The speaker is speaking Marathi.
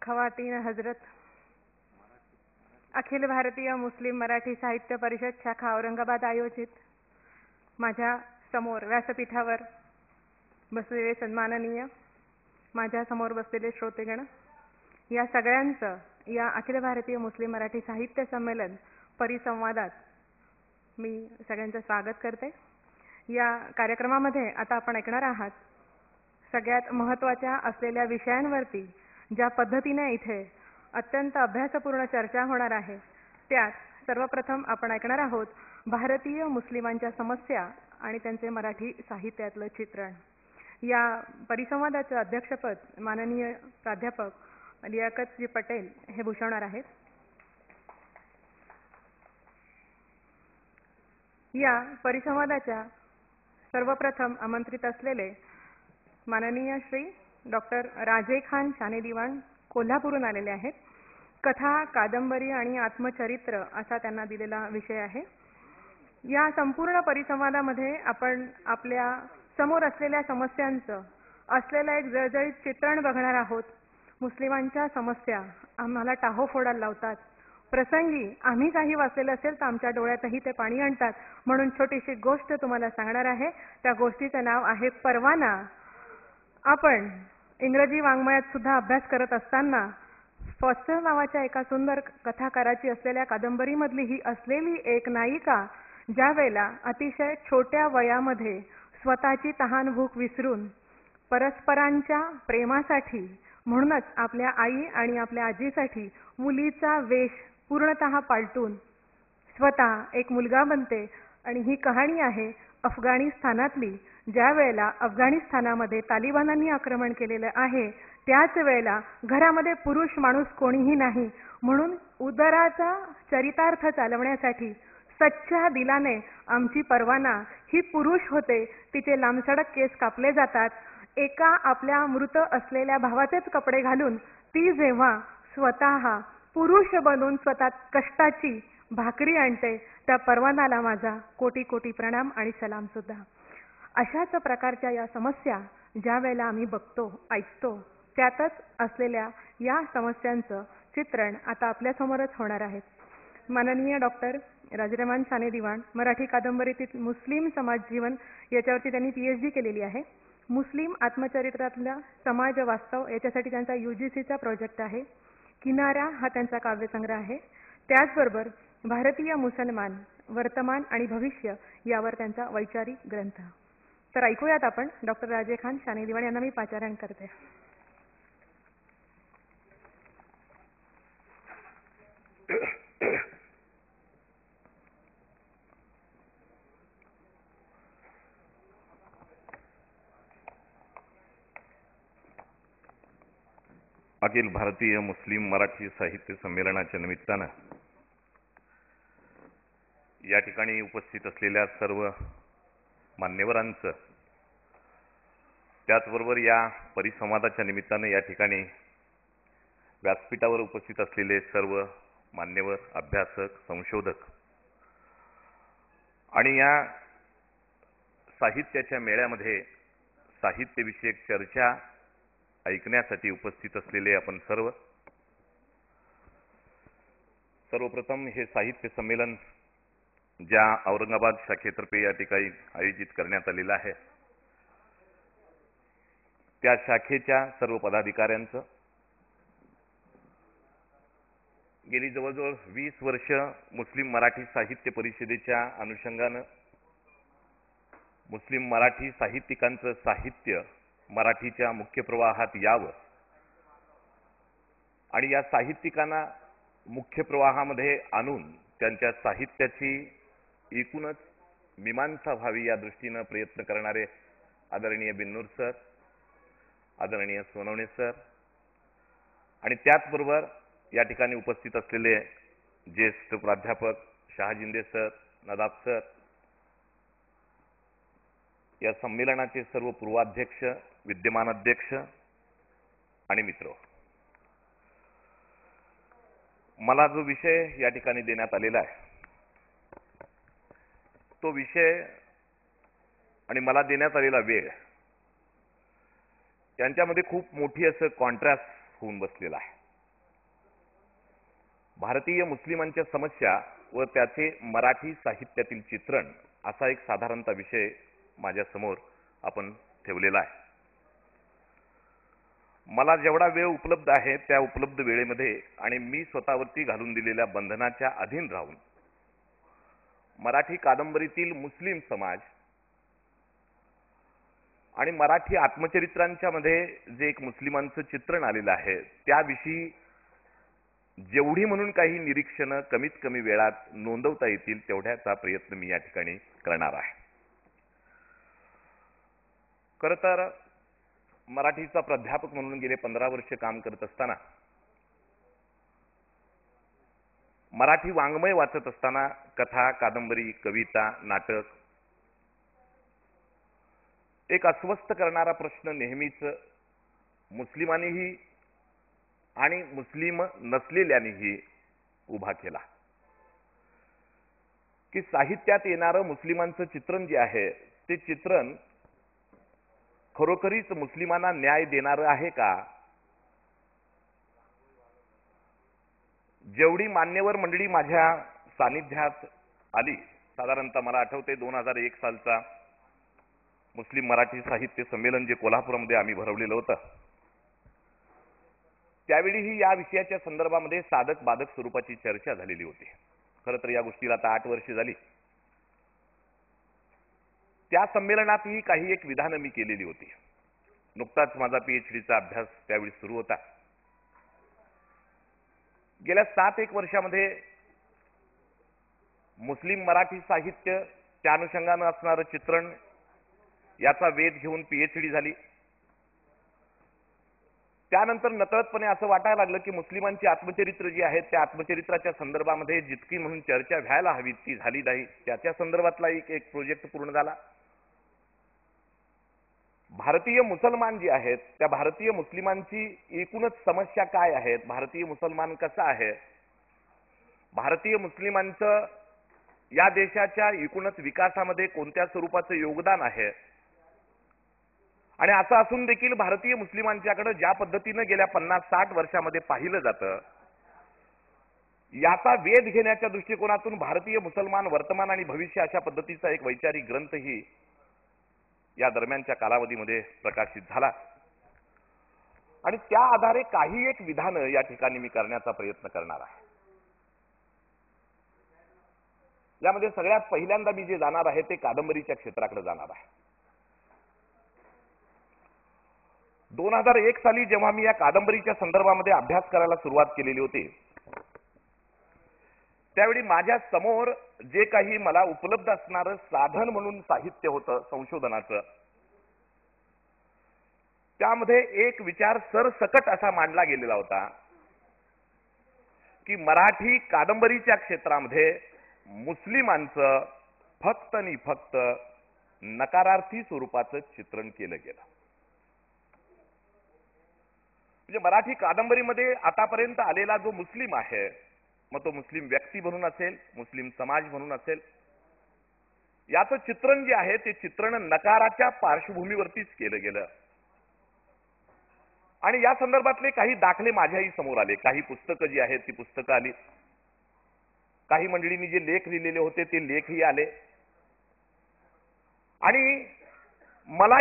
खवातीन हजरत, अखिल भारतीय मुस्लिम मराठी साहित्य परिषद शाखा औरंगाबाद आयोजित माझ्या समोर व्यासपीठावर बसलेले सन्माननीय, माझ्या समोर बसलेले श्रोतेगण, या सगळ्यांचं या अखिल भारतीय मुस्लिम मराठी साहित्य संमेलन परिसंवादात मी सगळ्यांचं स्वागत करते। या कार्यक्रमामध्ये आता आपण ऐकणार आहात सगळ्यात महत्त्वाच्या असलेल्या विषयांवरती ज्या पद्धतीने इथे अत्यंत अभ्यासपूर्ण चर्चा होणार आहे, त्यात सर्वप्रथम आपण ऐकणार आहोत भारतीय मुस्लिमांच्या समस्या आणि त्यांचे मराठी साहित्यातलं चित्रण। या परिसंवादाचं अध्यक्षपद माननीय प्राध्यापक लियाकतजी पटेल हे भूषवणार आहेत। या परिसंवादाच्या सर्वप्रथम आमंत्रित असलेले माननीय श्री डॉक्टर राजे खान शाने दिवाण कोल्हापूरहून आलेले आहेत। कथा, कादंबरी आणि आत्मचरित्र असा त्यांना दिलेला विषय आहे। या संपूर्ण परिसंवादामध्ये आपण आपल्या समोर असलेल्या समस्यांचं असलेलं एक जळजळीत चित्रण बघणार आहोत। मुस्लिमांच्या समस्या आम्हाला टाहो फोडायला लावतात, प्रसंगी आम्ही काही वाचलेलं असेल तर आमच्या डोळ्यातही ते पाणी आणतात। म्हणून छोटीशी गोष्ट तुम्हाला सांगणार आहे। त्या गोष्टीचं नाव आहे परवाना। आपण इंग्रजी वाङ्मयात सुद्धा अभ्यास करत असताना फॉस्टर नावाच्या एका सुंदर कथाकाराची असलेल्या कादंबरीमधली ही असलेली एक नायिका ज्या वेळेला अतिशय छोट्या वयामध्ये स्वतःची तहान भूक विसरून परस्परांच्या प्रेमासाठी, म्हणूनच आपल्या आई आणि आपल्या आजीसाठी मुलीचा वेश पूर्णतः पालटून स्वतः एक मुलगा बनते। आणि ही कहाणी आहे अफगाणिस्तानातली। ज्या वेळेला अफगाणिस्तानामध्ये तालिबानांनी आक्रमण केलेलं आहे, त्याच वेळेला घरामध्ये पुरुष माणूस कोणीही नाही, म्हणून उदराचा चरितार्थ चालवण्यासाठी सच्च्या दिलाने आमची परवाना ही पुरुष होते। तिचे लांबसडक केस कापले जातात। एका आपल्या मृत असलेल्या भावाचेच कपडे घालून ती जेव्हा स्वतः पुरुष बनून स्वतः कष्टाची भाकरी आणते, त्या परवानाला माझा कोटी कोटी प्रणाम आणि सलाम सुद्धा। अशाच प्रकारच्या या समस्या ज्या वेळेला आम्ही बघतो, ऐकतो, त्यातच असलेल्या या समस्यांचं चित्रण आता आपल्यासमोरच होणार आहे। माननीय डॉक्टर राजरमान शाने दिवाण, मराठी कादंबरीतील मुस्लिम समाज जीवन याच्यावरती त्यांनी PhD केलेली आहे। मुस्लिम आत्मचरित्रातल्या समाज वास्तव याच्यासाठी त्यांचा UGCचा प्रोजेक्ट आहे। किनारा हा त्यांचा काव्यसंग्रह आहे। त्याचबरोबर भारतीय मुसलमान वर्तमान आणि भविष्य यावर त्यांचा वैचारिक ग्रंथ। तर ऐकूयात आपण डॉक्टर राजे खान शाने दिवाण यांना मी पाचारण करते। अखिल भारतीय मुस्लिम मराठी साहित्य संमेलनाच्या निमित्तानं या ठिकाणी उपस्थित असलेल्या सर्व मान्यवरांचं, त्याचबरोबर या परिसंवादाच्या निमित्तानं या ठिकाणी व्यासपीठावर उपस्थित असलेले सर्व मान्यवर, अभ्यासक, संशोधक आणि या साहित्याच्या मेळ्यामध्ये साहित्यविषयक चर्चा ऐकण्यासाठी उपस्थित असलेले आपण सर्वप्रथम हे साहित्य संमेलन ज्या औरंगाबाद शाखेतर्फे या ठिकाणी आयोजित करण्यात आलेलं आहे, त्या शाखेच्या सर्व पदाधिकाऱ्यांचं गेली जवळजवळ 20 वर्ष मुस्लिम मराठी साहित्य परिषदेच्या अनुषंगानं मुस्लिम मराठी साहित्यिकांचं साहित्य मराठीच्या मुख्य प्रवाहात यावं आणि या साहित्यिकांना मुख्य प्रवाहामध्ये आणून त्यांच्या साहित्याची एकूणच मीमांसा व्हावी या दृष्टीनं प्रयत्न करणारे आदरणीय बिन्नूर सर, आदरणीय सोनवणे सर आणि त्याचबरोबर या ठिकाणी उपस्थित असलेले ज्येष्ठ प्राध्यापक शहाजिंदे सर, नदाब सर, या संमेलनाचे सर्व पूर्वाध्यक्ष, विद्यमान अध्यक्ष आणि मित्र, मला जो विषय या ठिकाणी देण्यात आलेला आहे तो विषय आणि मला देण्यात आलेला वेळ यांच्यामध्ये खूप मोठी असं कॉन्ट्रास्ट होऊन बसलेला आहे। भारतीय मुस्लिमांच्या समस्या व त्याचे मराठी साहित्यातील चित्रण असा एक साधारणतः विषय माझ्या समोर आपण ठेवलेला आहे. मला जेवढा वेळ उपलब्ध आहे त्या उपलब्ध वेळेमध्ये आणि मी स्वतःवरती घालून दिलेल्या बंधनाच्या अधीन राहून मराठी कादंबरीतील मुस्लिम समाज आणि मराठी आत्मचरित्रांच्या मध्ये जे एक मुस्लिमांचं चित्रण आलेलं आहे त्याविषयी जेवढी म्हणून काही निरीक्षणं कमीत कमी वेळात नोंदवता येतील तेवढ्याचा प्रयत्न मी या ठिकाणी करणार आहे. खरं तर मराठीचा प्राध्यापक म्हणून गेले 15 वर्ष काम करत असताना, मराठी वाङ्मय वाचत असताना कथा, कादंबरी, कविता, नाटक एक अस्वस्थ करणारा प्रश्न नेहमीच मुस्लिमांनीही आणि मुस्लिम नसलेल्यांनीही उभा केला की साहित्यात येणारं मुस्लिमांचं चित्रण जे आहे ते चित्रण खरोखरीच मुस्लिमांना न्याय देणारं आहे का? जेवढी मान्यवर मंडळी माझ्या सानिध्यात आली, साधारणतः मला आठवते 2001 सालचा मुस्लिम मराठी साहित्य संमेलन जे कोल्हापूरमध्ये आम्ही भरवलेलं होतं, त्यावेळीही या विषयाच्या संदर्भामध्ये साधक बाधक स्वरूपाची चर्चा झालेली होती. खरं तर या गोष्टीला आता 8 वर्ष झाली. त्या संमेलनातही काही एक विधानं मी केलेली होती. नुकताच माझा PhDचा अभ्यास त्यावेळी सुरू होता. गेल्या 7-1 वर्षामध्ये मुस्लिम मराठी साहित्य, त्या अनुषंगानं असणारं चित्रण याचा वेध घेऊन PhD झाली. त्यानंतर नकळतपणे असं वाटायला लागलं की मुस्लिमांची आत्मचरित्र जी आहेत त्या आत्मचरित्राच्या संदर्भामध्ये जितकी म्हणून चर्चा व्हायला हवी ती झाली नाही. त्याच्या संदर्भातला एक प्रोजेक्ट पूर्ण झाला. भारतीय मुसलमान जे आहेत त्या भारतीय मुस्लिमांची एकूणच समस्या काय आहेत, भारतीय मुसलमान कसा आहे, भारतीय मुस्लिमांचं या देशाच्या एकूणच विकासामध्ये कोणत्या स्वरूपाचं योगदान आहे, आणि असं असून देखील भारतीय मुस्लिमांच्याकडे ज्या पद्धतीनं गेल्या 50-60 वर्षामध्ये पाहिलं जातं, याचा वेध घेण्याच्या दृष्टिकोनातून भारतीय मुसलमान वर्तमान आणि भविष्य अशा पद्धतीचा एक वैचारिक ग्रंथही या दरम्यानच्या कालावधीमध्ये प्रकाशित झाला. आणि त्या आधारे काही एक विधानं या ठिकाणी मी करण्याचा प्रयत्न करणार आहे. यामध्ये सगळ्यात पहिल्यांदा मी जे जाणार आहे ते कादंबरीच्या क्षेत्राकडे जाणार आहे. 2001 साली जेव्हा मी या कादंबरीच्या संदर्भामध्ये अभ्यास करायला सुरुवात केलेली होती, त्यावेळी माझ्या समोर जे काही मला उपलब्ध असणारं साधन म्हणून साहित्य होतं संशोधनाचं, त्यामध्ये एक विचार सरसकट असा मांडला गेलेला होता की मराठी कादंबरीच्या क्षेत्रामध्ये मुस्लिमांचं फक्त आणि फक्त नकारार्थी स्वरूपाचं चित्रण केलं गेलं. म्हणजे मराठी कादंबरीमध्ये आतापर्यंत आलेला जो मुस्लिम आहे, मग तो मुस्लिम व्यक्ती म्हणून असेल, मुस्लिम समाज म्हणून असेल, याचं चित्रण जे आहे ते चित्रण नकाराच्या पार्श्वभूमीवरतीच केलं गेलं. आणि या संदर्भातले काही दाखले माझ्याही समोर आले. काही पुस्तकं जी आहेत ती पुस्तकं आली, काही मंडळींनी जे लेख लिहिलेले होते ते लेखही आले. आणि मला